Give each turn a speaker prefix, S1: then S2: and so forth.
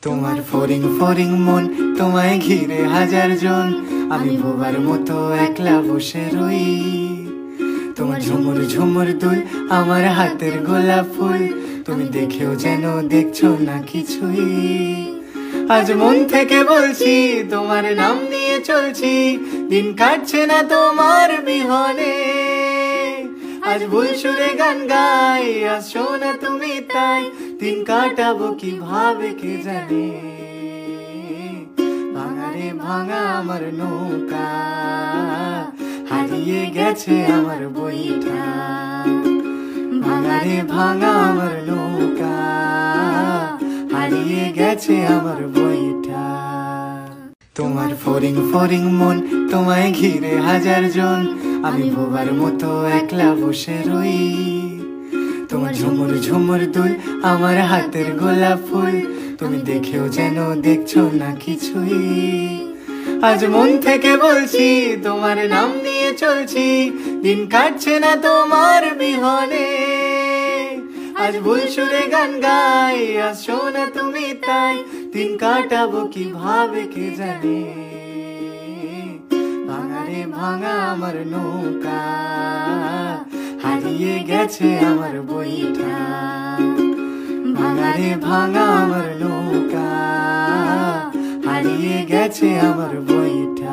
S1: তোমার foreign foreign মন, তোমায় ঘিরে হাজার জন, আমি বোবার মতো একলা বসে রই। তোমার ঝুমুর ঝুমুর দুল, আমার হাতের গোলাপ ফুল, তুমি দেখেও যেন দেখছো না কিছুই। আজ মন থেকে বলছি, তোমার নাম নিয়ে চলছি, দিন কাটছে না তোমার বিহনে। আজ ভুল সুরে গান গাই, আসো না তুমি তাই, দিন কাটাবো কিভাবে কে জানে। ভাঙা রে ভাঙা আমার নৌকা, হারিয়ে গেছে আমার বইটা। ভাঙা রে ভাঙা আমার নৌকা, হারিয়ে গেছে আমার বইটা। তোমার ফরিং ফরিং মন, তোমায় ঘিরে হাজার জন, আমি বোবার মতো একলা বসে রই। তোমার ঝুমুর ঝুমুর দুল, আমার হাতের গোলাপ ফুল, তুমি দেখেও যেন দেখছো না কিছুই। আজ মন থেকে বলছি, তোমার নাম নিয়ে চলছি, দিন কাটছে না তোমার বিহনে। আজ ভুল সুরে গান গাই, আসো না তুমি তাই, দিন কাটাবো কিভাবে কে জানে। ভাঙা রে ভাঙা আমার নৌকা, হারিয়ে গেছে আমার বইটা। ভাঙা রে ভাঙা আমার নৌকা, হারিয়ে গেছে আমার বইটা।